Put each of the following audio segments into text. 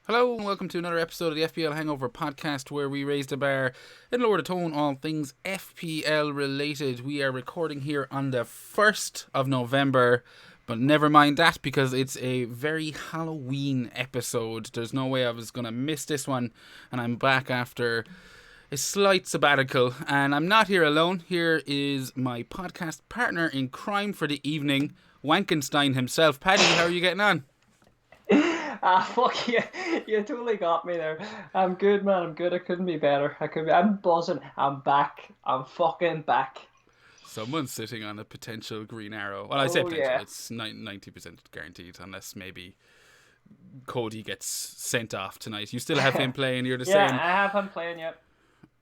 Hello and welcome to another episode of the FPL Hangover podcast where we raise the bar and lower the tone on things FPL related. We are recording here on the 1st of November, but never mind that because it's a very Halloween episode. There's no way I was going to miss this one, and I'm back after a slight sabbatical, and I'm not here alone. Here is my podcast partner in crime for the evening, Wankenstein himself. Paddy, how are you getting on? Fuck you. You totally got me there. I'm good, man. I'm good. I couldn't be better. I'm buzzing. I'm back. I'm fucking back. Someone's sitting on a potential green arrow. Well, I say potential. Yeah. It's 90% guaranteed, unless maybe Cody gets sent off tonight. You still have him playing. You're the Yeah, same. I have him playing yet.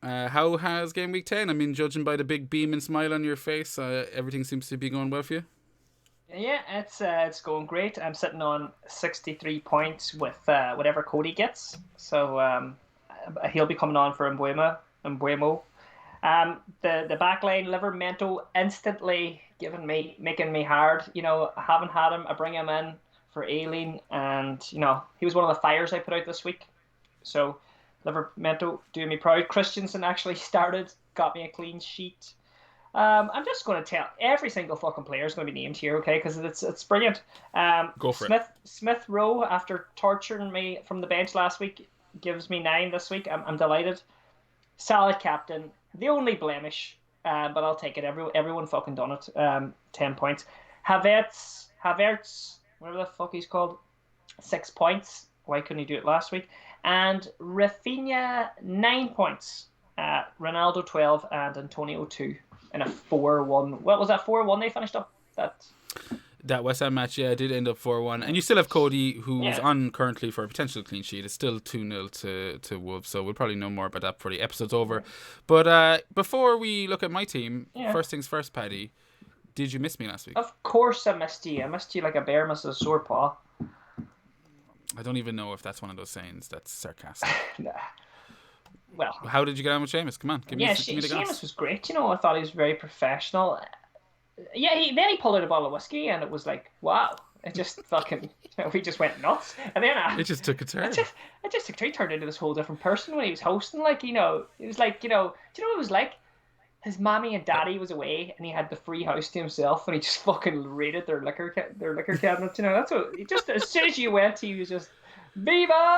How has game week 10? I mean, judging by the big beam and smile on your face, everything seems to be going well for you. Yeah, it's going great. I'm sitting on 63 points with whatever Cody gets. So he'll be coming on for Mbuemo. The backline Livermento instantly making me hard. You know, I haven't had him. I bring him in for Aileen, and you know he was one of the fires I put out this week. So Livermento doing me proud. Christensen actually started, got me a clean sheet. I'm just going to tell every single fucking player is going to be named here, okay? Because it's brilliant. Go for it. Smith Rowe, after torturing me from the bench last week, gives me 9 this week. I'm delighted. Solid captain. The only blemish, but I'll take it. Everyone fucking done it. 10 points. Havertz, whatever the fuck he's called, 6 points. Why couldn't he do it last week? And Rafinha, 9 points. Ronaldo, 12, and Antonio, 2. In a 4-1. What was that, 4-1 they finished up? That West Ham match, yeah, did end up 4-1. And you still have Cody, who's on currently for a potential clean sheet. It's still 2-0 to Wolves, so we'll probably know more about that before the episode's over. But before we look at my team, first things first, Paddy, did you miss me last week? Of course I missed you. I missed you like a bear misses a sore paw. I don't even know if that's one of those sayings that's sarcastic. Nah. Well, how did you get on with Seamus? Come on, give me the Seamus goss. was great. You know, I thought he was very professional. Yeah, then he pulled out a bottle of whiskey, and it was like, wow. It just fucking, we just went nuts. And then it just took a turn. He turned into this whole different person when he was hosting. Like, you know, it was like, you know, do you know what it was like? His mommy and daddy was away, and he had the free house to himself, and he just fucking raided their liquor cabinet. You know, that's what. He just as soon as you went, he was just, Viva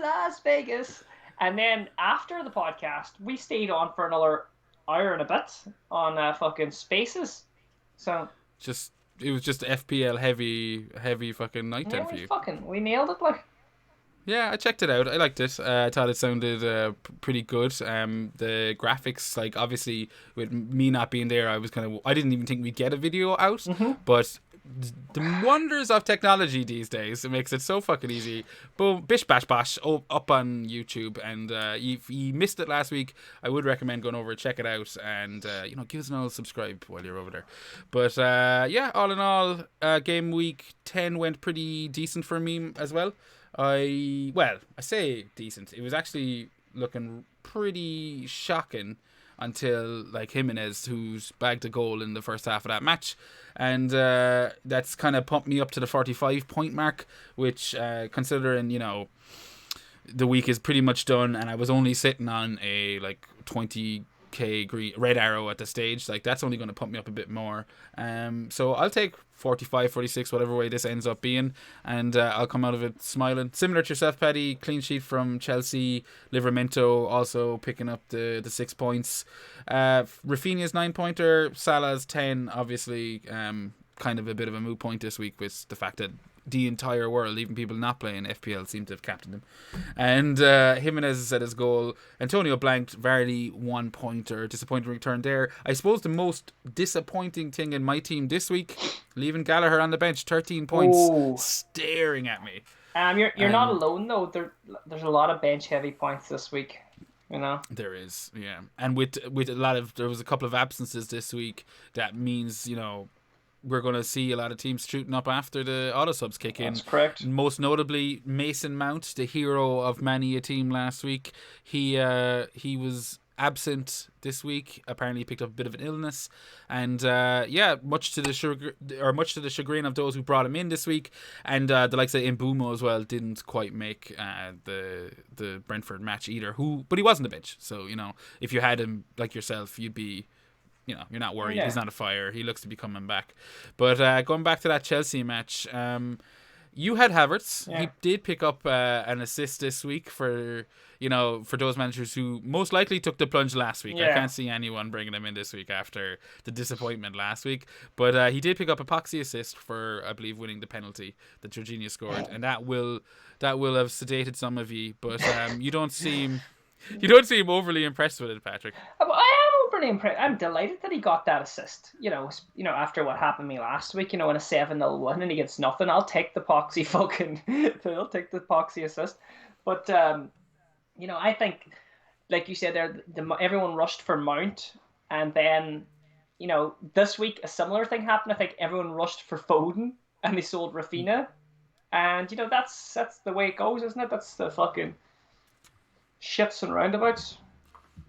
Las Vegas. And then after the podcast, we stayed on for another hour and a bit on fucking Spaces. So it was just FPL heavy fucking night then for you. We nailed it, like. Yeah, I checked it out. I liked it. I thought it sounded pretty good. The graphics, like obviously with me not being there, I didn't even think we'd get a video out. But the wonders of technology these days, it makes it so fucking easy. Boom, bish bash bash, up on YouTube. And if you missed it last week, I would recommend going over and check it out, and give us an old subscribe while you're over there. But all in all, game week 10 went pretty decent for me as well. I say decent. It was actually looking pretty shocking until like Jimenez, who's bagged a goal in the first half of that match, and that's kind of pumped me up to the 45 point mark, which considering the week is pretty much done, and I was only sitting on a like 20k green red arrow at the stage, like that's only going to pump me up a bit more. So I'll take 45, 46, whatever way this ends up being, and I'll come out of it smiling. Similar to yourself, Paddy, clean sheet from Chelsea. Livermento also picking up the 6 points. Rafinha's 9-pointer, Salah's 10. Obviously, kind of a bit of a moot point this week with the fact that the entire world, even people not playing FPL, seem to have captained him. And Jimenez set his goal. Antonio blanked. Vardy 1-pointer. Disappointing return there. I suppose the most disappointing thing in my team this week, leaving Gallagher on the bench, 13 points, staring at me. You're not alone though. There's a lot of bench heavy points this week. You know, there is, yeah, and with a lot of, there was a couple of absences this week. That means we're going to see a lot of teams shooting up after the auto subs kick in. That's correct. Most notably, Mason Mount, the hero of many a team last week. He was absent this week. Apparently, he picked up a bit of an illness, and much to the chagrin of those who brought him in this week, and the likes of Mbumo as well didn't quite make the Brentford match either. But he was on the bench, so if you had him like yourself, you'd be. You're not worried. He's not a fire. He looks to be coming back. But going back to that Chelsea match, you had Havertz. Yeah. He did pick up an assist this week for those managers who most likely took the plunge last week. Yeah. I can't see anyone bringing him in this week after the disappointment last week. But he did pick up a poxy assist for, I believe, winning the penalty that Jorginho scored, and that will have sedated some of you. But you don't seem overly impressed with it, Patrick. I am overly impressed. I'm delighted that he got that assist. After what happened to me last week, in a 7-0 win and he gets nothing, I'll take the poxy assist. But I think, like you said there, everyone rushed for Mount, and then this week a similar thing happened. I think everyone rushed for Foden, and they sold Rafinha, and that's the way it goes, isn't it? That's the fucking shifts and roundabouts.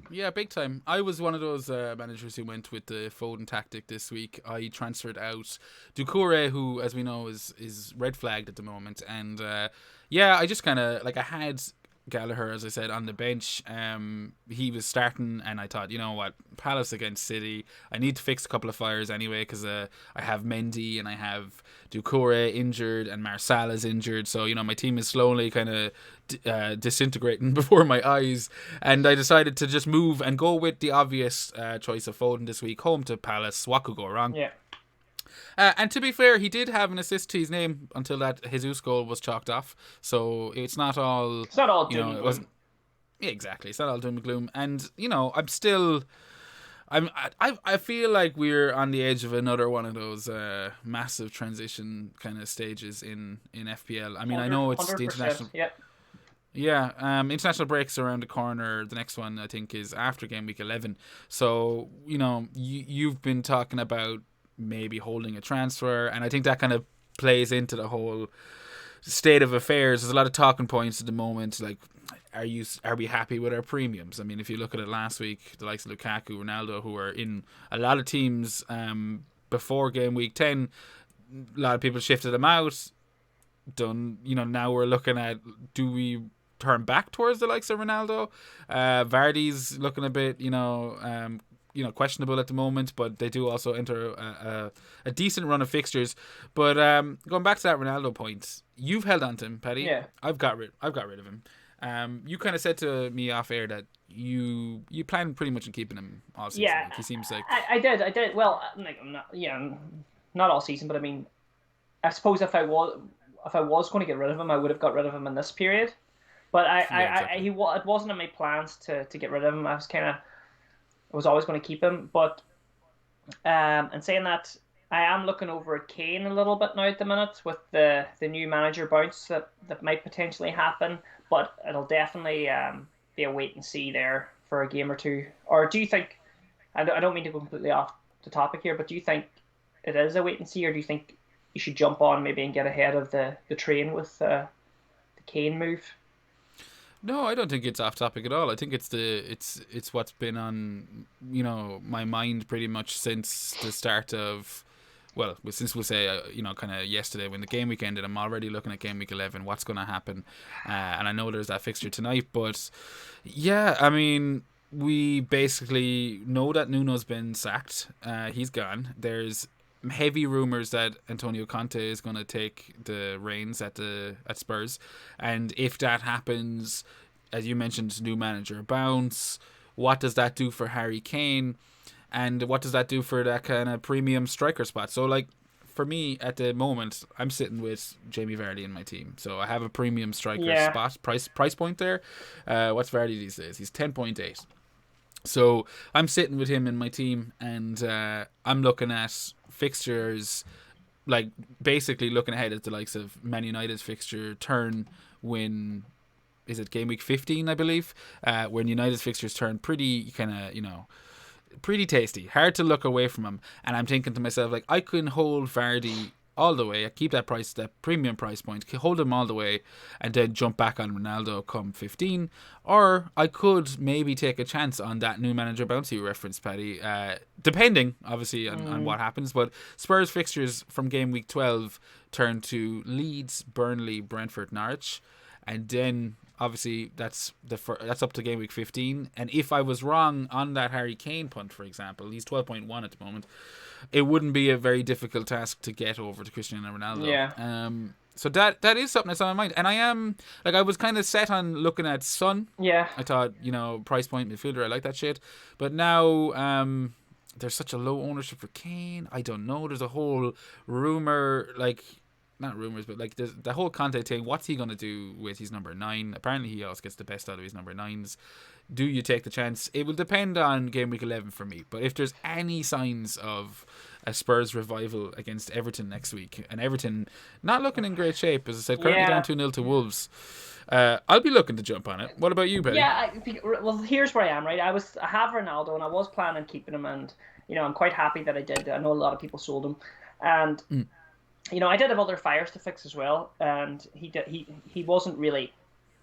Yeah, big time. I was one of those managers who went with the Foden tactic this week. I transferred out Doucouré, who, as we know, is red flagged at the moment. And I just kind of, I had Gallagher, as I said, on the bench. He was starting, and I thought, you know what, Palace against City, I need to fix a couple of fires anyway, because I have Mendy and I have Doucouré injured and Marsala is injured, so my team is slowly kind of disintegrating before my eyes, and I decided to just move and go with the obvious choice of Foden this week, home to Palace. What could go wrong? Yeah. And to be fair, he did have an assist to his name until that Jesus goal was chalked off. So it's not all doom and gloom. Yeah, exactly. It's not all doom and gloom. And I feel like we're on the edge of another one of those massive transition kind of stages in FPL. I mean, I know it's the international. Yeah. Yeah, international breaks around the corner. The next one, I think, is after game week 11. So you've been talking about maybe holding a transfer, and I think that kind of plays into the whole state of affairs. There's a lot of talking points at the moment, like are we happy with our premiums? I mean, if you look at it last week, the likes of Lukaku, Ronaldo, who were in a lot of teams before game week 10, a lot of people shifted them out. Now we're looking at, do we turn back towards the likes of Ronaldo? Vardy's looking a bit questionable at the moment, but they do also enter a decent run of fixtures. But going back to that Ronaldo point, you've held on to him, Paddy. Yeah. I've got rid of him. You kind of said to me off air that you plan pretty much on keeping him all season. Yeah, he seems like I did. Well, not all season, but I mean, I suppose if I was going to get rid of him, I would have got rid of him in this period. But exactly. It wasn't in my plans to get rid of him. I was always going to keep him, but and saying that, I am looking over at Kane a little bit now at the minute with the new manager bounce that might potentially happen, but it'll definitely be a wait and see there for a game or two. Or do you think, I don't mean to go completely off the topic here, but do you think it is a wait and see, or do you think you should jump on maybe and get ahead of the train with the Kane move? No, I don't think it's off topic at all. I think it's what's been on my mind pretty much since the start of, well, since we'll say kind of yesterday when the game week ended. I'm already looking at game week 11. What's going to happen? And I know there's that fixture tonight, but yeah, I mean, we basically know that Nuno's been sacked. He's gone. There's heavy rumours that Antonio Conte is going to take the reins at Spurs, and if that happens, as you mentioned, new manager bounce, what does that do for Harry Kane, and what does that do for that kind of premium striker spot? So for me at the moment, I'm sitting with Jamie Vardy in my team, so I have a premium striker spot price point there. What's Vardy these days? He's 10.8. So I'm sitting with him in my team, and I'm looking at fixtures, basically looking ahead at the likes of Man United's fixture turn when, is it game week 15, I believe, when United's fixtures turn pretty kind of, pretty tasty, hard to look away from him. And I'm thinking to myself, I can hold Vardy all the way, keep that premium price point, hold him all the way, and then jump back on Ronaldo come 15. Or I could maybe take a chance on that new manager bounce you referenced, Paddy, depending, obviously, on what happens. But Spurs fixtures from game week 12 turn to Leeds, Burnley, Brentford, Norwich. And then, obviously, that's up to game week 15. And if I was wrong on that Harry Kane punt, for example, he's 12.1 at the moment, it wouldn't be a very difficult task to get over to Cristiano Ronaldo. Yeah. So that is something that's on my mind. And I was kind of set on looking at Son. Yeah. I thought, price point midfielder, I like that shit. But now there's such a low ownership for Kane. I don't know. There's a whole rumor, not rumors, but there's the whole Conte thing. What's he going to do with his number 9? Apparently he always gets the best out of his number 9s. Do you take the chance? It will depend on game week 11 for me. But if there's any signs of a Spurs revival against Everton next week, and Everton not looking in great shape, as I said, currently down 2-0 to Wolves, I'll be looking to jump on it. What about you, Paddy? Yeah, well, here's where I am, right? I have Ronaldo, and I was planning on keeping him, and I'm quite happy that I did. I know a lot of people sold him, and I did have other fires to fix as well, and he wasn't really.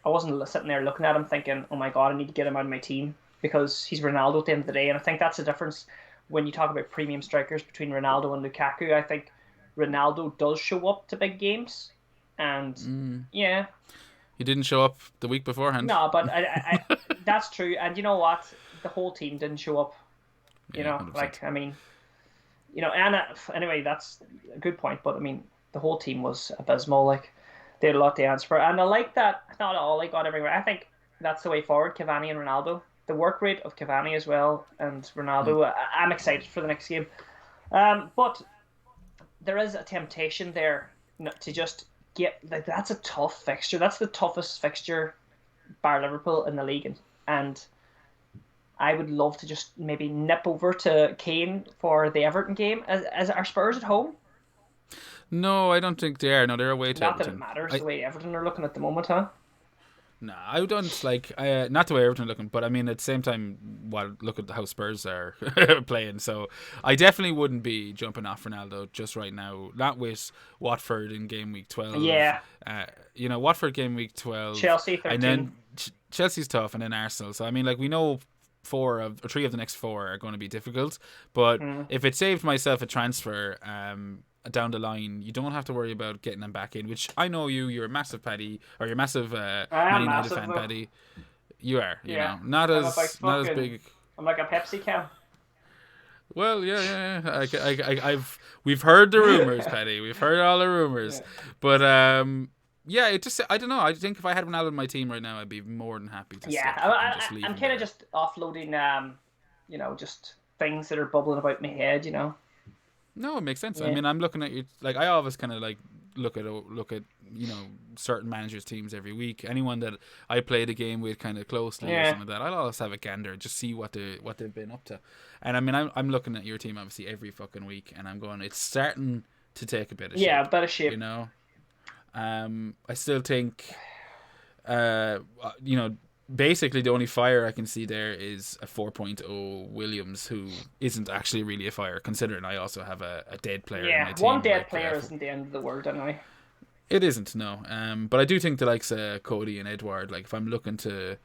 I wasn't sitting there looking at him thinking, oh my God, I need to get him out of my team, because he's Ronaldo at the end of the day. And I think that's the difference when you talk about premium strikers between Ronaldo and Lukaku. I think Ronaldo does show up to big games. And yeah. He didn't show up the week beforehand. No, but I that's true. And you know what? The whole team didn't show up. Anyway, that's a good point. But the whole team was abysmal. They had a lot to answer for. And I like that not all they got everywhere. I think that's the way forward, Cavani and Ronaldo. The work rate of Cavani as well and Ronaldo. I'm excited for the next game. But there is a temptation there to just get... that's a tough fixture. That's the toughest fixture bar Liverpool in the league. And I would love to just maybe nip over to Kane for the Everton game. As our Spurs at home? No, I don't think they are. No, they're away to Not Everton. that it matters the way Everton are looking at the moment, huh? Nah, I don't not the way Everton are looking, but at the same time, look at how Spurs are playing. So I definitely wouldn't be jumping off Ronaldo just right now. Not with Watford in game week 12. Yeah. Watford game week 12. Chelsea 13. And then Chelsea's tough, and then Arsenal. So we know 3 of the next 4 are going to be difficult. But if it saved myself a transfer, down the line, you don't have to worry about getting them back in, which I know you're a massive Paddy, or you're a massive Man United fan, Paddy. You are, not as big. I'm like a Pepsi can. Well, yeah. We've heard the rumors, Paddy. We've heard all the rumors, but it just, I don't know. I think if I had Ronaldo in my team right now, I'd be more than happy to. Yeah, I'm kind of just offloading, just things that are bubbling about my head, No, it makes sense. Yeah. I'm looking at you. I always kind of look at certain managers' teams every week. Anyone that I play the game with kind of closely or something like that, I'll always have a gander, just see what they've been up to. And I'm looking at your team obviously every fucking week, and I'm going, it's starting to take a bit of shape. Yeah, a bit of shape. I still think, basically the only fire I can see there is a 4.0 Williams, who isn't actually really a fire, considering I also have a dead player in my team. One dead player isn't the end of the world anyway. It isn't, no. But I do think the likes of Cody and Edward, if I'm looking to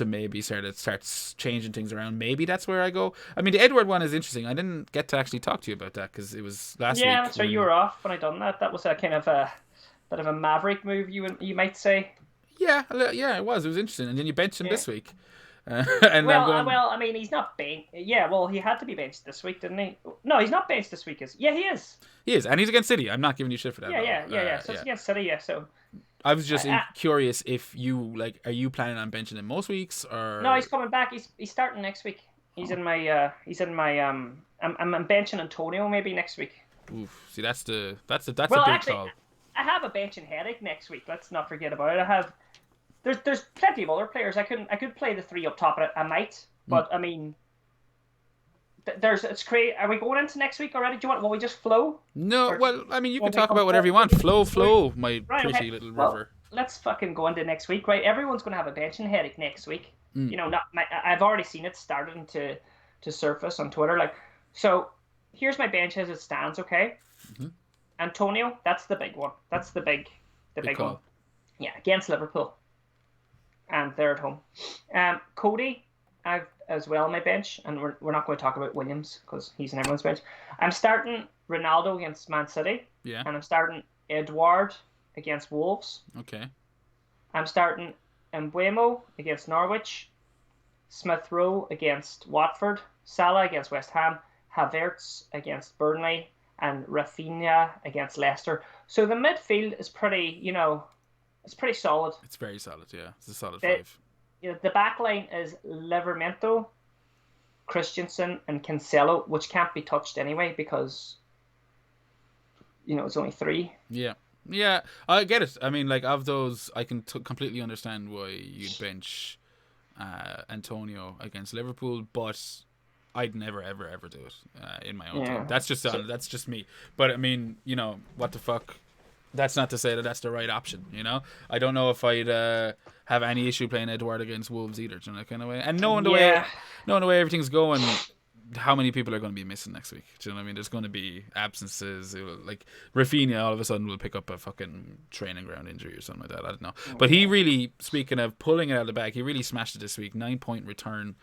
maybe start changing things around, maybe that's where I go. The Edward one is interesting. I didn't get to actually talk to you about that because it was last week. Yeah, that's right. You were off when I done that. That was a kind of a bit of a maverick move, you might say. Yeah, it was. It was interesting. And then you benched him this week. He's not benched. Yeah, well, he had to be benched this week, didn't he? No, he's not benched this week. He is. He is, and he's against City. I'm not giving you shit for that. Yeah. So it's against City, so... I was just curious if you, are you planning on benching him most weeks, or... No, he's coming back. He's starting next week. I'm benching Antonio maybe next week. Oof. See, that's a big call. I have a benching headache next week. Let's not forget about it. There's plenty of other players. I could play the 3 up top. I might, but it's crazy. Are we going into next week already? Do you want? Will we just flow? No. You can talk about whatever you want. Flow, my pretty little river. Let's fucking go into next week, right? Everyone's going to have a benching headache next week. I've already seen it starting to surface on Twitter. So here's my bench as it stands. Okay. Mm-hmm. Antonio, that's the big one. That's the big one. call. Yeah, against Liverpool, and they're at home. Cody, I've as well on my bench, and we're not going to talk about Williams because he's in everyone's bench. I'm starting Ronaldo against Man City. Yeah. And I'm starting Edouard against Wolves. Okay. I'm starting Mbuemo against Norwich. Smith Rowe against Watford. Salah against West Ham. Havertz against Burnley. And Rafinha against Leicester. So the midfield is pretty, it's pretty solid. It's very solid, yeah. It's a solid 5. The back line is Livramento, Christensen, and Cancelo, which can't be touched anyway because, it's only 3. Yeah, I get it. I mean, like, of those, I can completely understand why you'd bench Antonio against Liverpool, but I'd never, ever, ever do it in my own team. That's just me. But, I mean, what the fuck? That's not to say that that's the right option, I don't know if I'd have any issue playing Edouard against Wolves either, that kind of way. And knowing the way everything's going, how many people are going to be missing next week? Do you know what I mean? There's going to be absences. Like Rafinha all of a sudden will pick up a fucking training ground injury or something like that. I don't know. But he really, speaking of pulling it out of the bag, he really smashed it this week. 9-point return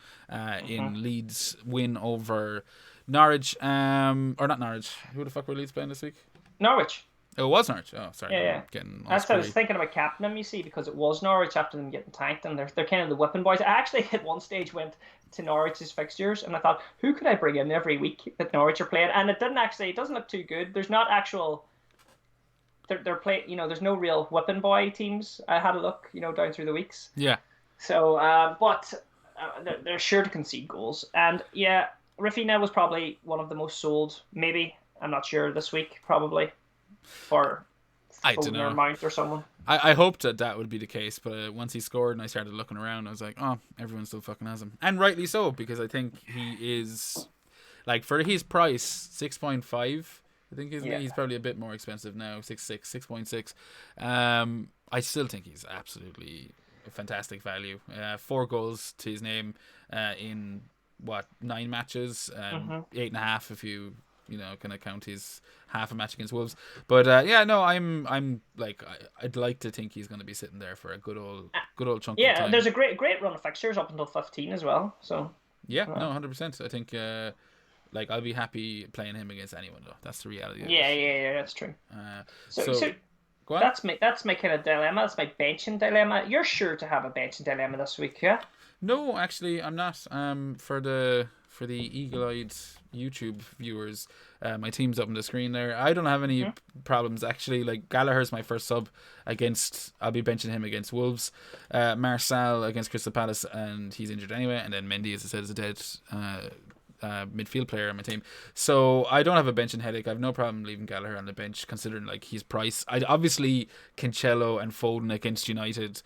in Leeds win over Norwich. Or not Norwich. Who the fuck were Leeds playing this week? Norwich. Oh, it was Norwich. Oh, sorry. Yeah. That's what I was thinking about captain them, you see, because it was Norwich after them getting tanked, and they're kind of the whipping boys. I actually at one stage went to Norwich's fixtures, and I thought, who could I bring in every week that Norwich are playing? And it doesn't look too good. There's not actual. They're playing. There's no real whipping boy teams. I had a look, down through the weeks. Yeah. So, but they're sure to concede goals, and yeah, Rafinha was probably one of the most sold. Maybe I'm not sure this week, probably. For I don't know, or Mount or someone. I hoped that would be the case, but once he scored and I started looking around, I was like, oh, everyone still fucking has him, and rightly so, because I think he is, like, for his price, 6.5. I think he's probably a bit more expensive now, 6.6. I still think he's absolutely a fantastic value. 4 goals to his name in 9 matches, 8.5 if you kind of count his half a match against Wolves. But I'm like, I'd like to think he's going to be sitting there for a good old chunk of time. Yeah, there's a great run of fixtures up until 15 as well. So 100%. I think I'll be happy playing him against anyone though. That's the reality. Yeah, that's true. So go on. That's my kind of dilemma. That's my benching dilemma. You're sure to have a benching dilemma this week, yeah? No, actually, I'm not. For the eagle-eyed YouTube viewers, my team's up on the screen there. I don't have any problems actually. Like, Gallagher's my first sub against. I'll be benching him against Wolves. Marçal against Crystal Palace, and he's injured anyway. And then Mendy, as I said, is a dead midfield player on my team. So I don't have a benching headache. I have no problem leaving Gallagher on the bench, considering like his price. I obviously Cancelo and Foden against United.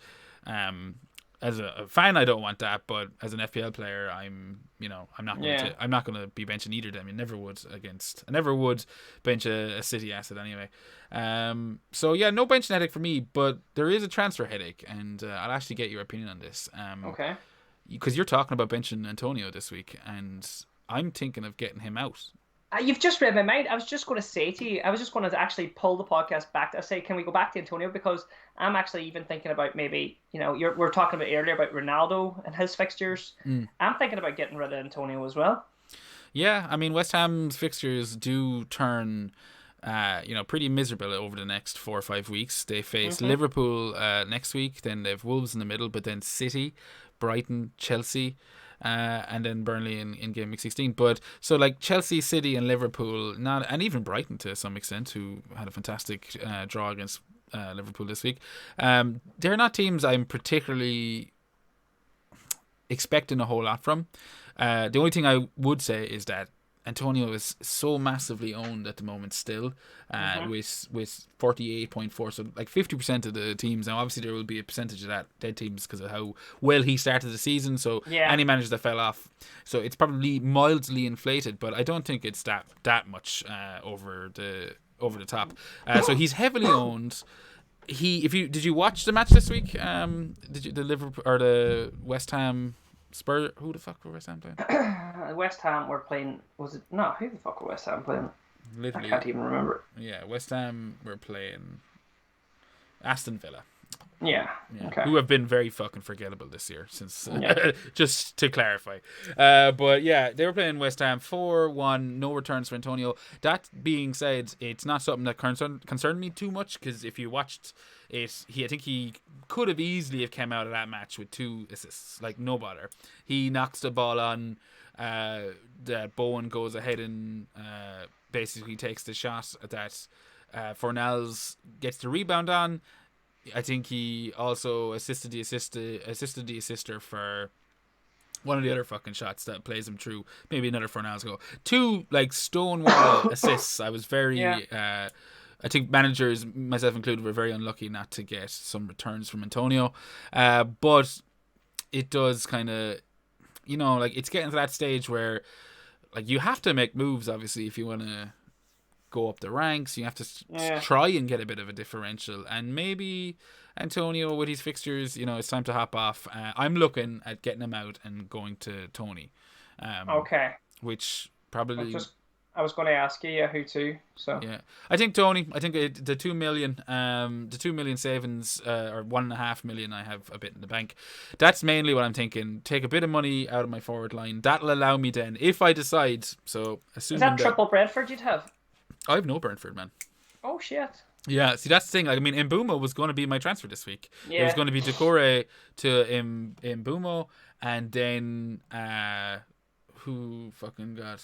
As a fan, I don't want that, but as an FPL player, I'm not going to be benching either of them. I never would bench a City asset anyway. So yeah, no benching headache for me, but there is a transfer headache, and I'll actually get your opinion on this. Okay. Because you're talking about benching Antonio this week, and I'm thinking of getting him out. You've just read my mind. I was just going to say to you, I was just going to actually pull the podcast back. I say, can we go back to Antonio? Because I'm actually even thinking about maybe, we're talking about earlier about Ronaldo and his fixtures. I'm thinking about getting rid of Antonio as well. Yeah, I mean, West Ham's fixtures do turn, pretty miserable over the next 4 or 5 weeks. They face Liverpool next week, then they have Wolves in the middle, but then City, Brighton, Chelsea. And then Burnley in GAMEWEEK 16. But so like Chelsea, City, and Liverpool, and even Brighton to some extent, who had a fantastic draw against Liverpool this week. They're not teams I'm particularly expecting a whole lot from. The only thing I would say is that Antonio is so massively owned at the moment still, with 48.4, so like 50% of the teams. Now obviously there will be a percentage of that dead teams because of how well he started the season, so any managers that fell off, so it's probably mildly inflated, but I don't think it's that much over the top. So he's heavily owned. Did you watch the match this week? The Liverpool or the West Ham Spurs? Who the fuck were West Ham playing? West Ham were playing. Was it no? Who the fuck were West Ham playing? I Literally. can't even remember. Yeah, West Ham were playing Aston Villa. Yeah. Yeah, Okay. who have been very fucking forgettable this year, since Yeah. just to clarify. But yeah, they were playing West Ham 4-1, no returns for Antonio. That being said, it's not something that concerned me too much, because if you watched it, I think he could have easily have come out of that match with 2 assists, like no bother. He knocks the ball on. That Bowen goes ahead and basically takes the shot that Fornals gets the rebound on. I think he also assisted the assister for one of the other fucking shots that plays him through. Maybe another Fornals goal. 2 like stonewall assists. I was very. Yeah. I think managers, myself included, were very unlucky not to get some returns from Antonio. But it does kind of, like it's getting to that stage where, like, you have to make moves. Obviously, if you want to go up the ranks, you have to try and get a bit of a differential, and maybe Antonio with his fixtures, it's time to hop off. I'm looking at getting him out and going to Tony, Okay. which probably I was going to ask you who to. So yeah, I think Tony. I think the 2 million, the 2 million savings, or 1.5 million, I have a bit in the bank. That's mainly what I'm thinking. Take a bit of money out of my forward line. That'll allow me then, if I decide. So assuming is that triple Brentford you'd have? I have no Brentford, man. Oh shit. Yeah, see, that's the thing. Like, I mean, Mbumo was going to be my transfer this week. Yeah. It was going to be Decore to Mbumo, and then who fucking got...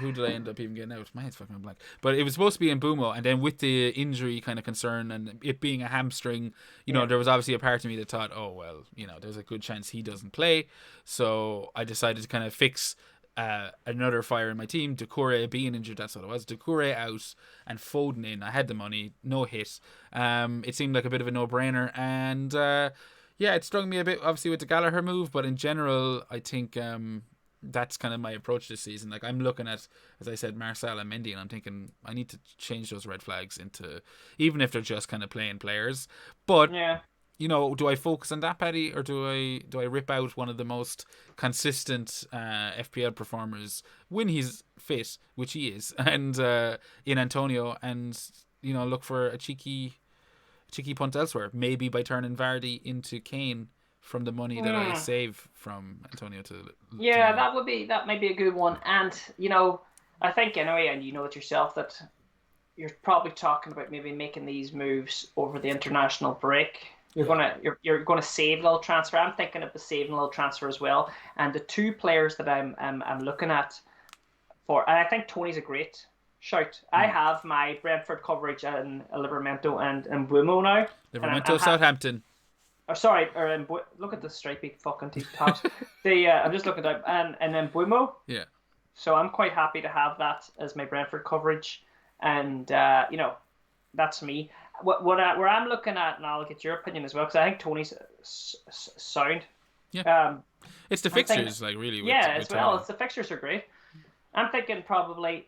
Who did I end up even getting out? My head's fucking blank. But it was supposed to be Mbumo, and then with the injury kind of concern and it being a hamstring, there was obviously a part of me that thought, oh, well, there's a good chance he doesn't play. So I decided to kind of fix... another fire in my team. Decore being injured, that's what it was. Decore out and Foden in. I had the money, no hit. It seemed like a bit of a no-brainer, and it stung me a bit, obviously, with the Gallagher move, but in general, I think that's kind of my approach this season. Like, I'm looking at, as I said, Marcel and Mendy, and I'm thinking I need to change those red flags into, even if they're just kind of playing players. But do I focus on that, Paddy, or do I rip out one of the most consistent FPL performers when he's fit, which he is, and in Antonio, and look for a cheeky punt elsewhere, maybe by turning Vardy into Kane from the money that I save from Antonio to that might be a good one. And I think anyway, and you know it yourself, that you're probably talking about maybe making these moves over the international break. You're gonna save a little transfer. I'm thinking of the saving a little transfer as well. And the 2 players that I'm looking at for, and I think Tony's a great shout. I have my Brentford coverage and Livramento and Mbumo now. Livramento, Southampton. Look at the stripy fucking tops. I'm just looking at and then Mbumo. Yeah. So I'm quite happy to have that as my Brentford coverage, and that's me. Where I'm looking at, and I'll get your opinion as well, because I think Tony's sound. Yeah. It's the fixtures, really. As well. It's the fixtures are great. I'm thinking probably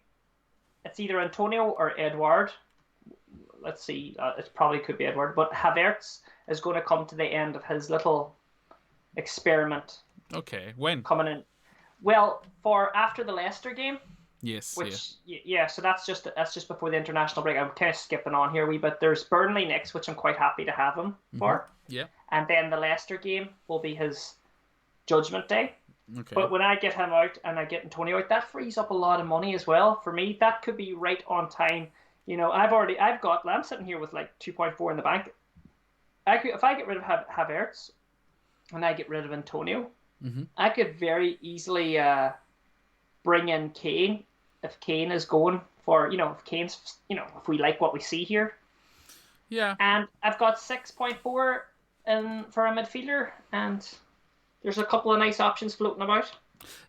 it's either Antonio or Edward. Let's see. It probably could be Edward, but Havertz is going to come to the end of his little experiment. Okay. When? Coming in. Well, for after the Leicester game. Yes. So that's just before the international break. I'm kind of skipping on here a wee bit. There's Burnley next, which I'm quite happy to have him for. Yeah. And then the Leicester game will be his judgment day. Okay. But when I get him out and I get Antonio out, that frees up a lot of money as well for me. That could be right on time. I'm sitting here with like 2.4 in the bank. If I get rid of Havertz and I get rid of Antonio, I could very easily bring in Kane. If Kane is going for, if Kane's, if we like what we see here. Yeah. And I've got 6.4 for a midfielder, and there's a couple of nice options floating about.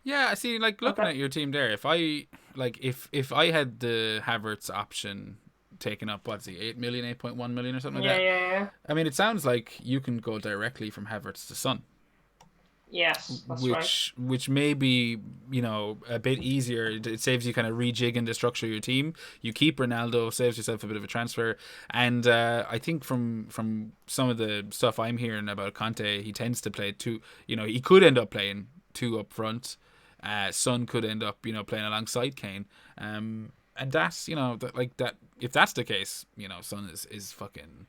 Yeah, I see. Like, looking at your team there, if I had the Havertz option taken up, what's he, 8 million, 8.1 million or something like that? Yeah. I mean, it sounds like you can go directly from Havertz to Son. Yes, that's right. Which may be, a bit easier. It saves you kind of rejigging the structure of your team. You keep Ronaldo, saves yourself a bit of a transfer. And I think from some of the stuff I'm hearing about Conte, he tends to play 2. He could end up playing 2 up front. Son could end up, playing alongside Kane. And that's, that if that's the case, Son is fucking.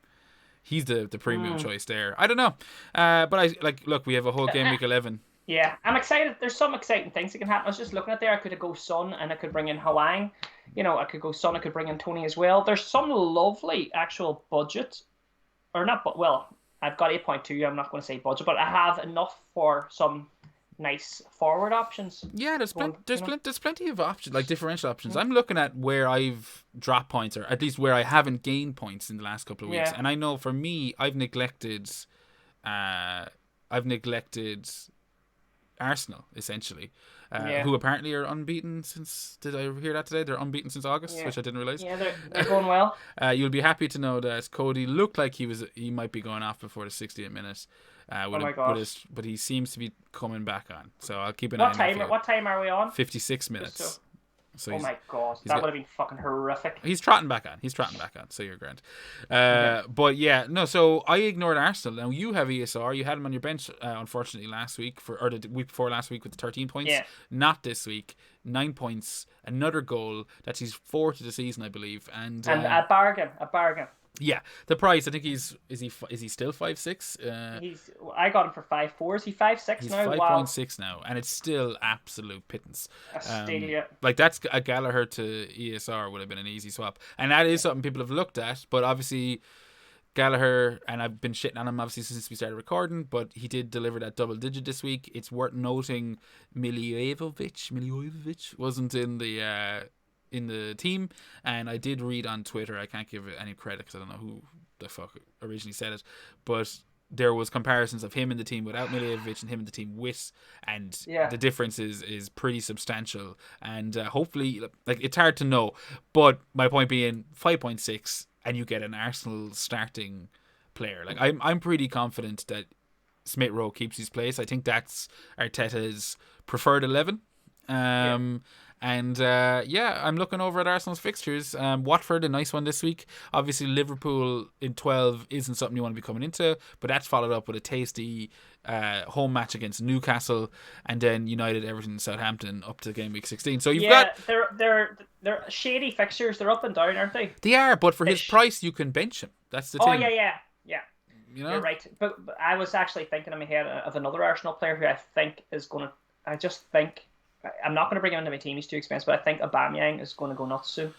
He's the premium choice there. I don't know, but look, we have a whole game week 11. Yeah, I'm excited. There's some exciting things that can happen. I was just looking at there. I could go Son and I could bring in Hwang. I could go Son. I could bring in Tony as well. There's some lovely actual budget, or not. But well, I've got 8.2. I'm not going to say budget, but I have enough for some nice forward options. Yeah, there's plenty of options, like differential options. I'm looking at where I've dropped points, or at least where I haven't gained points in the last couple of weeks. And I know for me, I've neglected Arsenal, essentially, who apparently are unbeaten since. Did I hear that today? They're unbeaten since August, which I didn't realize. Yeah, they're going well. You'll be happy to know that Cody looked like he might be going off before the 60th minute. But he seems to be coming back on. So I'll keep an eye on that. What time are we on? 56 minutes. So oh my god, that would have been fucking horrific. He's trotting back on. So you're grand. But yeah, no. So I ignored Arsenal. Now you have ESR. You had him on your bench, unfortunately, last week or the week before last week with the 13 points. Yeah. Not this week. 9 points, another goal. That's his fourth of the season, I believe. And a bargain. Yeah, the price. I think is he still 5'6"? I got him for 5'4". Is he 5'6" he's now? 5.6 now, and it's still absolute pittance. Like that's a Gallagher to ESR would have been an easy swap, and that is something people have looked at. But obviously, Gallagher, and I've been shitting on him obviously since we started recording, but he did deliver that double digit this week. It's worth noting Milivojevic wasn't in the team, and I did read on Twitter, I can't give it any credit because I don't know who the fuck originally said it, but there was comparisons of him in the team without Milivojevic and him in the team with, and the difference is pretty substantial, and hopefully, like, it's hard to know, but my point being 5.6 and you get an Arsenal starting player. Like I'm pretty confident that Smith Rowe keeps his place. I think that's Arteta's preferred 11. And I'm looking over at Arsenal's fixtures. Watford, a nice one this week. Obviously, Liverpool in 12 isn't something you want to be coming into, but that's followed up with a tasty home match against Newcastle, and then United, Everton, Southampton up to game week 16. So you've got they're shady fixtures. They're up and down, aren't they? They are, but for his price, you can bench him. That's the thing. Oh yeah. You're right. But I was actually thinking in my head of another Arsenal player who I think is going to. I just think. I'm not going to bring him into my team. He's too expensive. But I think Aubameyang is going to go nuts soon.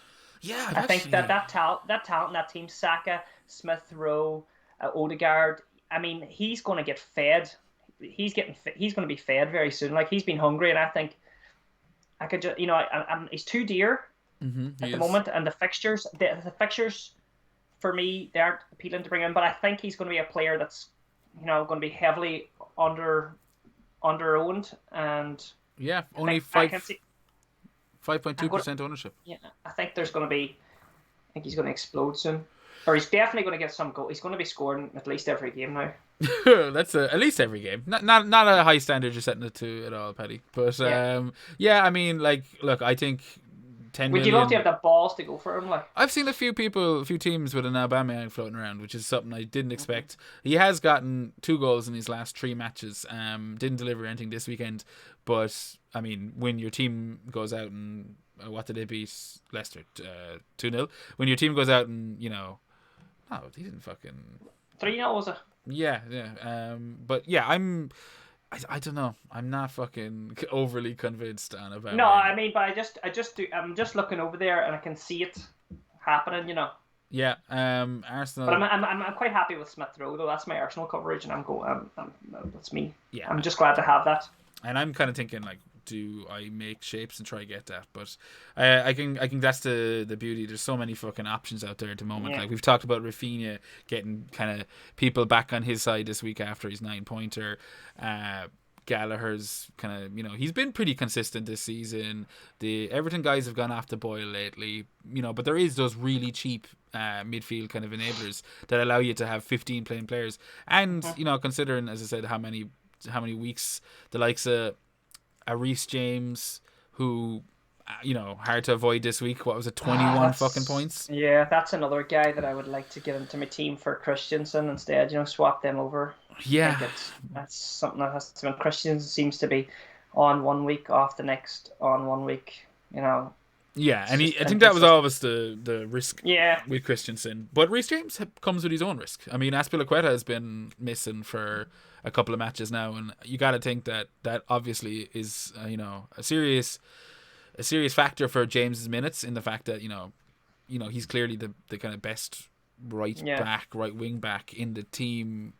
Yeah, I think that talent in that team, Saka, Smith Rowe, Odegaard. I mean, he's going to get fed. He's going to be fed very soon. Like, he's been hungry, and I think I could just, he's too dear at the moment. And the fixtures for me, they aren't appealing to bring in. But I think he's going to be a player that's, going to be heavily under-owned and. Yeah, only 5.2% ownership. Yeah, I think there's going to be. I think he's going to explode soon, or he's definitely going to get some goal. He's going to be scoring at least every game now. That's at least every game. Not a high standard you're setting it to at all, Paddy. But I mean, like, look, I think 10 Would million. you love to have the balls to go for him? Like, I've seen a few teams with an Aubameyang floating around, which is something I didn't expect. He has gotten 2 goals in his last 3 matches. Didn't deliver anything this weekend, but I mean, when your team goes out and what did they beat Leicester 2-0? When your team goes out and he didn't fucking 3-0 was it? Yeah. But yeah, I don't know. I'm not fucking overly convinced on about. No, I mean, but I just do. I'm just looking over there and I can see it happening. Yeah. Arsenal. But I'm quite happy with Smith Rowe though. That's my Arsenal coverage, and that's me. Yeah. I'm just glad to have that. And I'm kind of thinking, like, do I make shapes and try to get that? But I think that's the beauty. There's so many fucking options out there at the moment. Yeah. Like, we've talked about Rafinha getting kind of people back on his side this week after his 9-pointer. Gallagher's kind of, he's been pretty consistent this season. The Everton guys have gone off the boil lately, but there is those really cheap midfield kind of enablers that allow you to have 15 playing players. And, considering, as I said, how many weeks the likes of Reece James, who, hard to avoid this week. What was it, 21 fucking points? Yeah, that's another guy that I would like to get into my team for Christensen instead, swap them over. Yeah. That's something that has to be. Christensen seems to be on 1 week, off the next, on 1 week. You know. Yeah, and I think that was inconsistent. always the risk Yeah. with Christensen. But Reece James comes with his own risk. I mean, Aspilicueta has been missing for a couple of matches now, and you got to think that obviously is a serious factor for James's minutes, in the fact that he's clearly the kind of best right wing back in the team,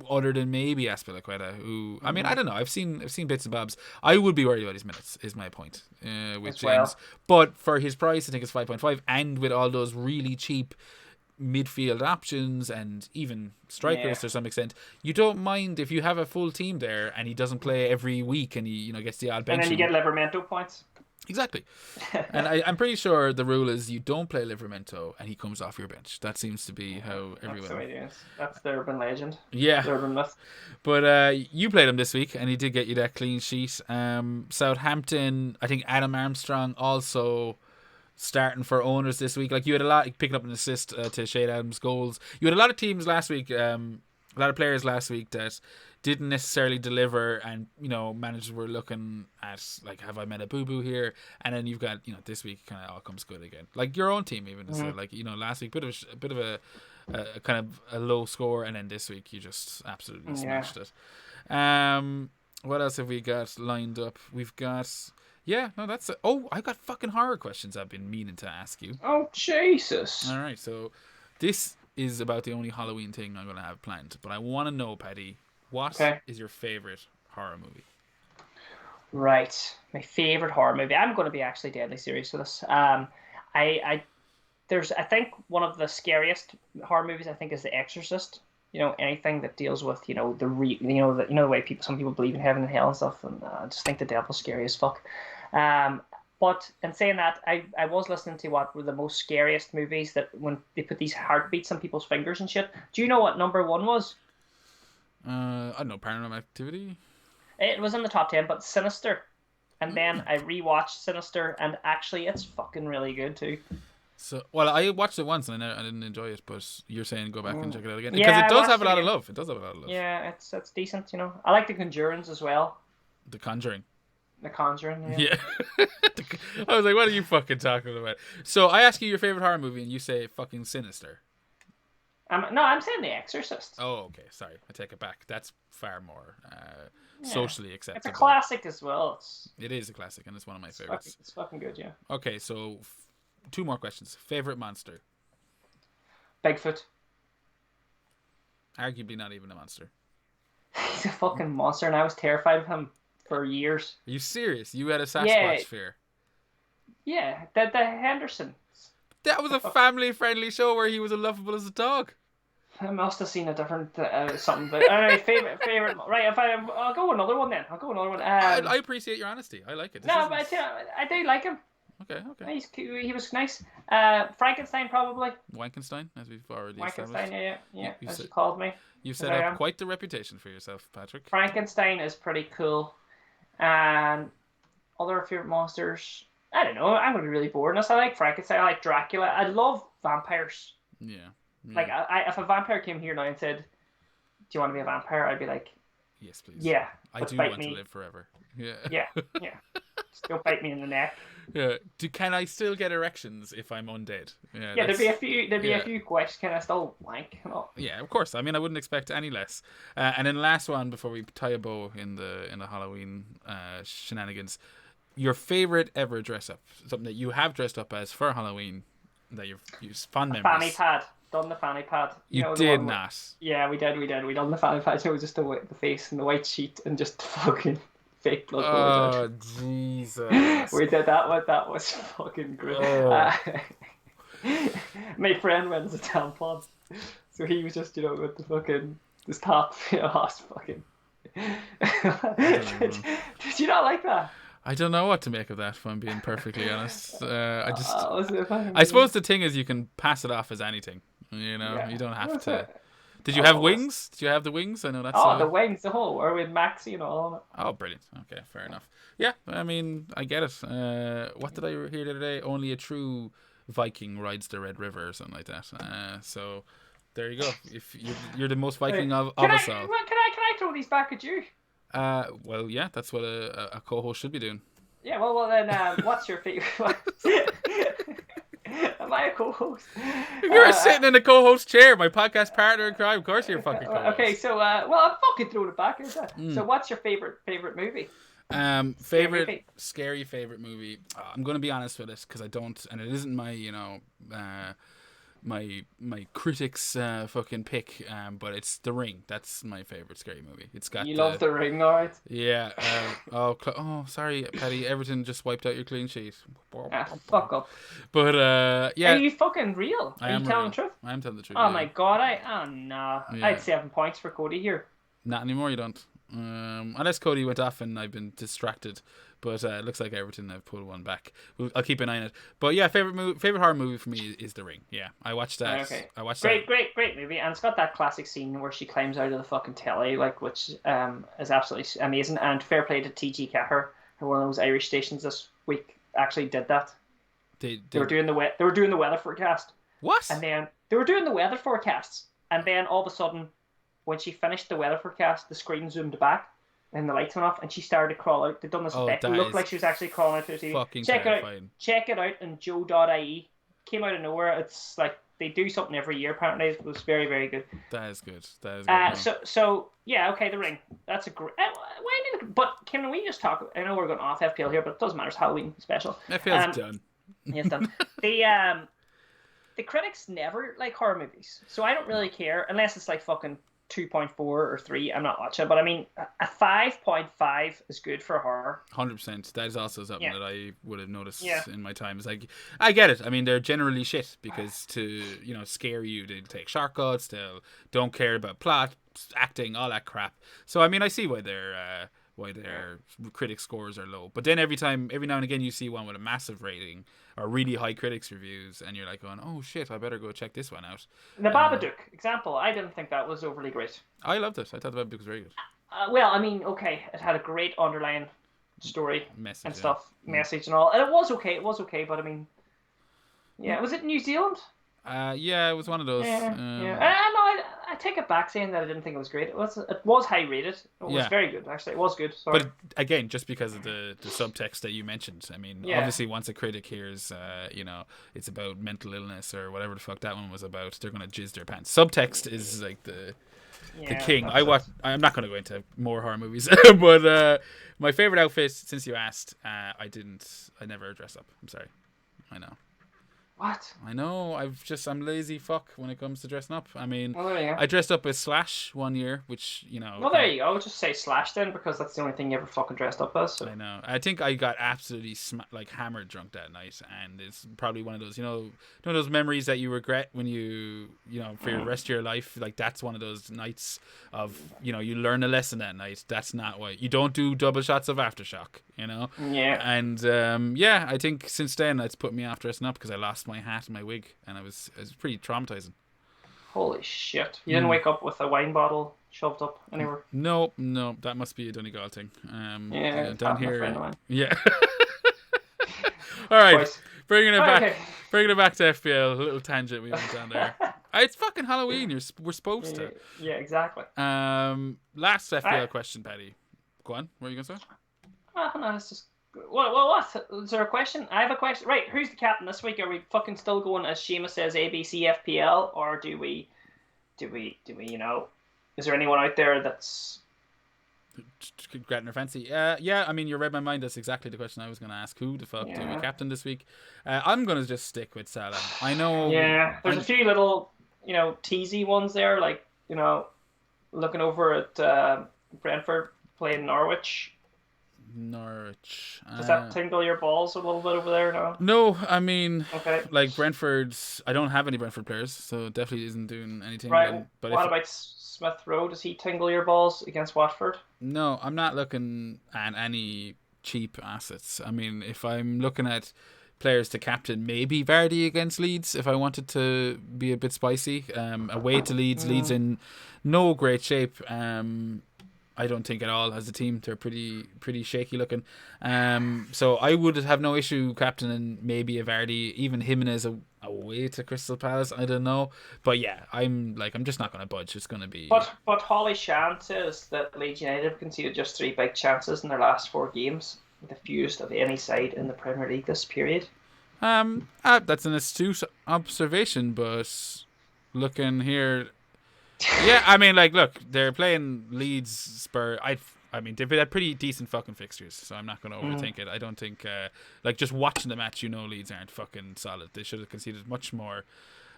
other than maybe Aspilicueta, who I mean, I don't know. I've seen bits and bobs. I would be worried about his minutes, is my point with As James. well. But for his price, I think it's 5.5, and with all those really cheap midfield options and even strikers to some extent, you don't mind if you have a full team there and he doesn't play every week and he gets the odd bench. And then you get Livramento points. Exactly. And I'm pretty sure the rule is you don't play Livramento and he comes off your bench. That seems to be how everyone... That's the way it is. That's the urban legend. Yeah. The urban myth. But you played him this week and he did get you that clean sheet. Southampton, I think Adam Armstrong also starting for owners this week. Like, you had a lot, picking up an assist to Shane Adams' goals. You had a lot of teams last week, a lot of players last week that didn't necessarily deliver, and managers were looking at, like, have I met a boo-boo here? And then you've got, this week kind of all comes good again. Like your own team even, like, last week bit of a kind of a low score, and then this week you just absolutely smashed it. What else have we got lined up? We've got... Yeah, no, that's it. Oh, I got fucking horror questions I've been meaning to ask you. Oh, Jesus. All right, so this is about the only Halloween thing I'm going to have planned. But I want to know, Paddy, what is your favourite horror movie? Right. My favourite horror movie. I'm going to be actually deadly serious with this. I think one of the scariest horror movies, I think, is The Exorcist. Anything that deals with, the way some people believe in heaven and hell and stuff. And I just think the devil's scary as fuck. But in saying that, I was listening to what were the most scariest movies, that when they put these heartbeats on people's fingers and shit. Do you know what number one was? I don't know, Paranormal Activity? It was in the top 10, but Sinister. And then I rewatched Sinister, and actually it's fucking really good too. So, well, I watched it once and I didn't enjoy it, but you're saying go back and check it out again. Because it does have a lot of love. It does have a lot of love. Yeah, it's decent, I like The Conjurings as well. The Conjuring. The Conjuring, yeah. I was like, what are you fucking talking about? So I ask you your favorite horror movie and you say fucking Sinister. No, I'm saying The Exorcist. Oh, okay. Sorry. I take it back. That's far more socially acceptable. It's a classic as well. It is a classic, and it's one of my favorites. It's fucking good, yeah. Okay, so 2 more questions. Favorite monster? Bigfoot. Arguably not even a monster. He's a fucking monster, and I was terrified of him for years. Are you serious? You had a Sasquatch fear? Yeah, the Henderson. That was a family-friendly show where he was as lovable as a dog. I must have seen a different something. But anyway, favorite. Right, I'll go another one then. I appreciate your honesty. I like it. But I do like him. Okay. He was nice. Frankenstein probably. Wankenstein, as we've already established. Wankenstein, yeah. As you called me. You've set up quite the reputation for yourself, Patrick. Frankenstein is pretty cool. And other favorite monsters, I don't know. I'm gonna be really bored in this. I like Frankenstein. I like Dracula. I love vampires. Yeah. Like, if a vampire came here now and said, "Do you want to be a vampire?" I'd be like, "Yes, please." Yeah. I do want to live forever. Yeah. Yeah. Just don't bite me in the neck. Yeah. Can I still get erections if I'm undead? Yeah. There'd be a few questions. Can I still wank? Yeah, of course. I mean, I wouldn't expect any less. And then last one before we tie a bow in the Halloween shenanigans. Your favorite ever dress up? Something that you have dressed up as for Halloween that you've used fond memories. Fanny pad. Done the fanny pad. You did not. Yeah, we did. We done the fanny pad. So it was just the face and the white sheet and just fucking fake blood. Oh, Jesus. We did that one. That was fucking great. Oh. My friend went as a tampon. So he was just, with the fucking, this top, fucking. Did you not like that? I don't know what to make of that, if I'm being perfectly honest. I suppose the thing is you can pass it off as anything. You don't have to. Did you have wings? Did you have the wings? I know that's. The wings, the whole, or with Maxi and all of it. Oh, brilliant. Okay, fair enough. Yeah, I mean, I get it. What did I hear the other day? Only a true Viking rides the Red River or something like that. So there you go. If you're the most Viking of us all. Can I throw these back at you? Well, yeah, that's what a co-host should be doing. Yeah, well then, what's your favorite? Am I a co-host? If you're sitting in a co-host chair, my podcast partner in crime, of course you're a fucking co-host. Okay, so well, I'm fucking throwing it back. So, what's your favorite movie? Scary favorite movie. I'm gonna be honest with it because I don't, and it isn't my my critics fucking pick, but it's The Ring. That's my favorite scary movie. It's got you love The Ring, alright? Yeah. Sorry, Paddy. Everton just wiped out your clean sheet. Fuck up. But yeah. Are you fucking real? Are you telling the truth? I am telling the truth. Oh my god! Nah. Yeah. I had 7 points for Cody here. Not anymore. You don't. Unless Cody went off and I've been distracted. But it looks like Everton have pulled one back. I'll keep an eye on it. But yeah, favorite horror movie for me is The Ring. Yeah, I watched that. Okay. I watched that. Great movie, and it's got that classic scene where she climbs out of the fucking telly, like, which is absolutely amazing. And fair play to TG Caher, one of those Irish stations this week, actually did that. They were doing the weather forecast. What? And then they were doing the weather forecasts, and then all of a sudden, when she finished the weather forecast, the screen zoomed back. And the lights went off, and she started to crawl out. They'd done this effect. It looked like she was actually crawling out through the TV. Check it out on Joe.ie. Came out of nowhere. It's like they do something every year. Apparently, it was very, very good. That is good. So yeah, okay, The Ring. That's a great. But can we just talk? I know we're going off FPL here, but it doesn't matter. It's Halloween special. FPL's done. Yeah, it's done. The critics never like horror movies, so I don't really care unless it's like fucking 2.4 or 3. I'm not watching, but I mean, a 5.5 is good for horror. 100%. That is also something that I would have noticed in my time. It's like, I get it. I mean, they're generally shit because to scare you, they take shortcuts. They don't care about plot, acting, all that crap. So I mean, I see why their critic scores are low. But then every now and again, you see one with a massive rating or really high critics reviews, and you're like going, oh shit, I better go check this one out. The Babadook example, I didn't think that was overly great. I loved it. I thought the Babadook was very good. Well, I mean, okay, it had a great underlying story message and stuff, message and all, and it was okay, but I mean, yeah, was it New Zealand? Yeah, it was one of those. I take it back saying that I didn't think it was great. It was high rated. It was very good, actually. It was good. Sorry. But again, just because of the subtext that you mentioned, I mean, obviously once a critic hears, it's about mental illness or whatever the fuck that one was about, they're gonna jizz their pants. Subtext is like the king. I'm not gonna go into more horror movies, but my favorite outfit, since you asked, I never dress up. I'm sorry. I know. What? I know. I'm lazy fuck when it comes to dressing up. I mean, there you go. I dressed up as Slash one year, which, Well, there you go. Just say Slash then, because that's the only thing you ever fucking dressed up as. So. I know. I think I got absolutely hammered drunk that night, and it's probably one of those, those memories that you regret when you for the rest of your life. Like, that's one of those nights of, you learn a lesson that night. That's not why you don't do double shots of aftershock. Yeah. And I think since then it's put me off dressing up because I lost my hat and my wig, and it was pretty traumatizing. Holy shit! You didn't wake up with a wine bottle shoved up anywhere? No, that must be a Donegal thing. Down here. A friend of mine. Yeah. All right, Boys. Bringing it back to FPL. A little tangent we went down there. It's fucking Halloween. We're supposed to. Yeah, exactly. Last FPL question, Paddy. Go on. What are you gonna say? No, it's just. What? Is there a question? I have a question. Right, who's the captain this week? Are we fucking still going as Seamus says ABC FPL, or do we is there anyone out there that's getting their fancy? Yeah, I mean, you read my mind. That's exactly the question I was going to ask. Who the fuck do we captain this week? I'm going to just stick with Salah. I know. Yeah, there's a few little, teasy ones there, like, looking over at Brentford playing Norwich. Does that tingle your balls a little bit over there? No, I mean, like Brentford's. I don't have any Brentford players, so it definitely isn't doing anything. Right. But what about Smith Rowe? Does he tingle your balls against Watford? No, I'm not looking at any cheap assets. I mean, if I'm looking at players to captain, maybe Vardy against Leeds if I wanted to be a bit spicy. Away to Leeds, Leeds in no great shape. I don't think at all as a team. They're pretty shaky looking. So I would have no issue captaining maybe a Vardy, even Jimenez away to Crystal Palace. I don't know, but yeah, I'm just not going to budge. It's going to be. But Holly Shan says that Leeds United have conceded just 3 big chances in their last 4 games, the fewest of any side in the Premier League this period. That's an astute observation, but looking here, yeah, I mean, look, they're playing Leeds, Spurs. I mean, they've had pretty decent fucking fixtures, so I'm not going to overthink it. I don't think, just watching the match, Leeds aren't fucking solid. They should have conceded much more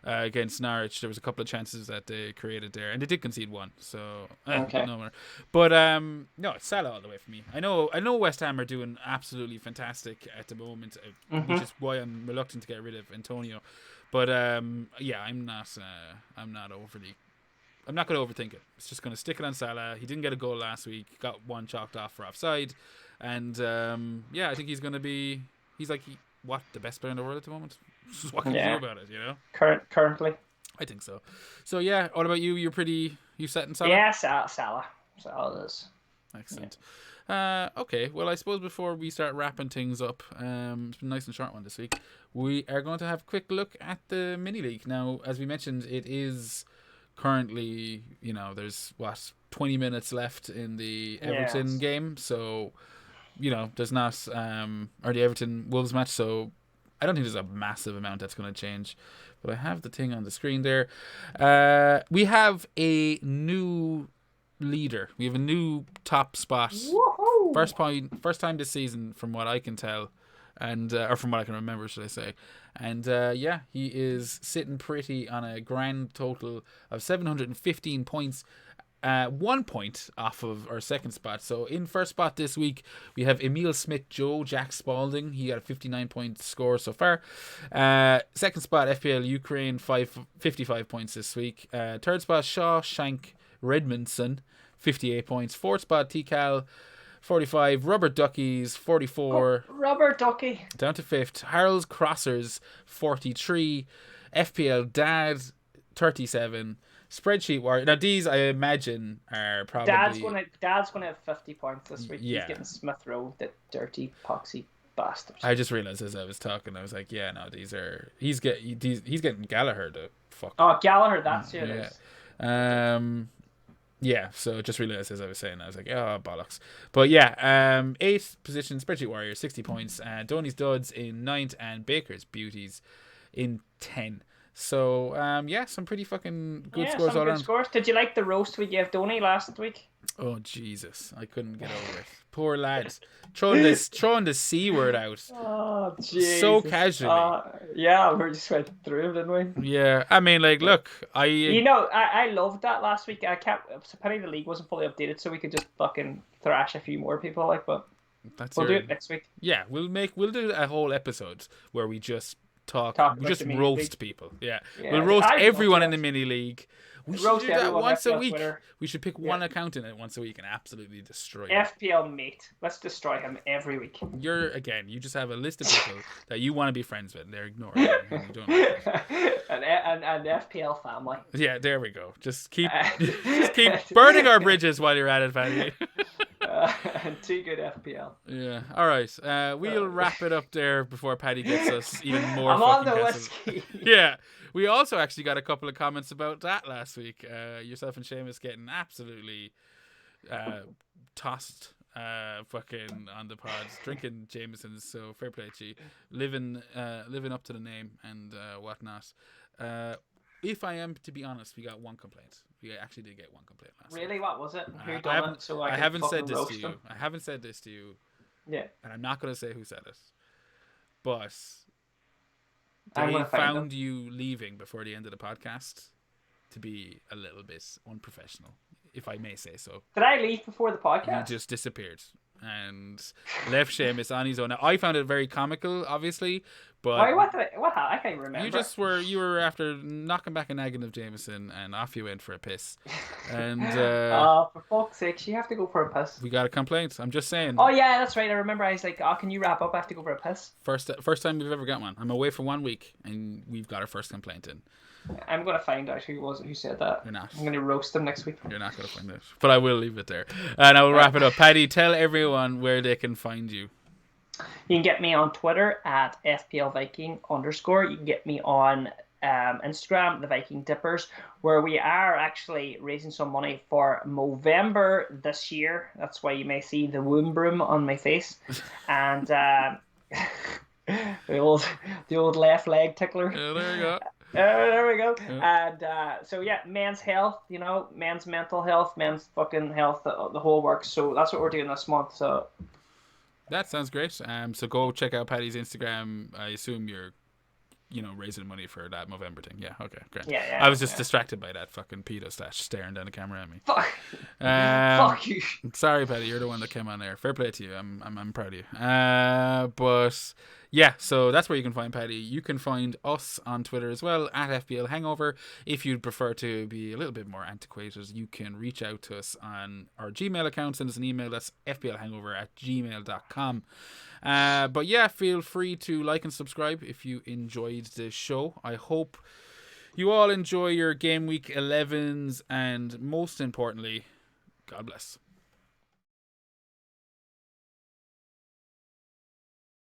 against Norwich. There was a couple of chances that they created there, and they did concede one. So okay. No more. But no, it's Salah all the way for me. I know West Ham are doing absolutely fantastic at the moment, which is why I'm reluctant to get rid of Antonio. But yeah, I'm not overly. I'm not going to overthink it. It's just going to stick it on Salah. He didn't get a goal last week. Got one chalked off for offside. And yeah, I think he's going to be... He's the best player in the world at the moment? What can you do about it, Currently. I think so. So yeah, what about you? You set in Salah? Yeah, Salah. Salah is. Excellent. Yeah. Okay, well, I suppose before we start wrapping things up, it's been a nice and short one this week, we are going to have a quick look at the mini-league. Now, as we mentioned, it is... Currently, there's 20 minutes left in the Everton game, so there's not or the Everton Wolves match, so I don't think there's a massive amount that's going to change. But I have the thing on the screen there. We have a new leader. We have a new top spot. Woohoo! First time this season, from what I can tell, and or from what I can remember, should I say. And yeah, he is sitting pretty on a grand total of 715 points, 1 point off of our second spot. So in first spot this week, we have Emile Smith-Joe, Jack Spalding. He got a 59-point score so far. Second spot, FPL Ukraine, 55 points this week. Third spot, Shawshank Redmondson, 58 points. Fourth spot, Tikal, 45. Rubber Duckies, 44. Rubber Ducky. Down to fifth. Harold's Crossers, 43. FPL Dad, 37. Spreadsheet Warrior. Now these, I imagine, are probably... Dad's gonna have 50 points this week. Yeah. He's getting Smith Rowe, the dirty, poxy bastards. I just realised as I was talking, I was like, yeah, no, these are... He's getting Gallagher to fuck. Oh, Gallagher, that's who it is. Yeah, so just realised as I was saying, I was like, oh, bollocks. But yeah, 8th position, Spreadsheet Warrior, 60 points. Donny's Duds in 9th, and Baker's Beauties in 10. So, yeah, some pretty fucking good scores all around. Scores. Did you like the roast we gave Donny last week? Oh, Jesus. I couldn't get over it. Poor lad. Throwing the C word out. Oh, Jesus. So casually. Yeah, we just went through him, didn't we? Yeah, I mean, look, I loved that last week. It's a pity the league wasn't fully updated, so we could just fucking thrash a few more people, but we'll do it next week. Yeah, we'll do a whole episode where we just talk we just roast people. Yeah. We'll roast everyone in the mini league. We should do that once a week. Twitter. We should pick one account in it once a week and absolutely destroy him. FPL mate. Let's destroy him every week. You just have a list of people that you want to be friends with, and they're ignoring you. And you don't like it. and FPL family. Yeah, there we go. Just keep burning our bridges while you're at it, Paddy. And too good FPL. Yeah. All right. We'll wrap it up there before Paddy gets us even more. I'm on the whiskey. Yeah. We also actually got a couple of comments about that last week. Yourself and Seamus getting absolutely tossed fucking on the pods, drinking Jameson's, so fair play to you. Living up to the name and whatnot. If I am to be honest, we got one complaint. We actually did get one complaint last week. Really? What was it? Who done it? So I haven't said this to you. I haven't said this to you. Yeah. And I'm not going to say who said it. But they found you leaving before the end of the podcast to be a little bit unprofessional, if I may say so. Did I leave before the podcast? You just disappeared and left Seamus on his own. Now, I found it very comical, obviously, but why? What happened? I can't remember. You were after knocking back a nagging of Jameson, and off you went for a piss. And for fuck's sake, you have to go for a piss. We got a complaint. I'm just saying. Oh yeah, that's right. I remember. I was like, "Oh, can you wrap up? I have to go for a piss." First time we've ever got one. I'm away for 1 week, and we've got our first complaint in. I'm gonna find out who said that. You're not. I'm gonna roast them next week. You're not gonna find out, but I will leave it there, and I will wrap it up. Paddy, tell everyone where they can find you. You can get me on Twitter at fplviking_. You can get me on Instagram, the Viking Dippers, where we are actually raising some money for Movember this year. That's why you may see the womb broom on my face, and the old left leg tickler. Yeah, there you go. There we go. Yeah. And so yeah, men's health, men's mental health, men's fucking health, the whole works. So that's what we're doing this month. So That sounds great. So go check out Paddy's Instagram. I assume you're, raising money for that Movember thing. Yeah, okay, great. yeah, I was just distracted by that fucking pedo stash staring down the camera at me. fuck, fuck you. Sorry, Paddy, you're the one that came on there. Fair play to you. I'm proud of you. But yeah, so that's where you can find Paddy. You can find us on Twitter as well at FPL Hangover. If you'd prefer to be a little bit more antiquated, you can reach out to us on our Gmail account. Send us an email. That's fplhangover@gmail.com. But yeah, feel free to like and subscribe if you enjoyed the show. I hope you all enjoy your game week 11s, and most importantly, God bless.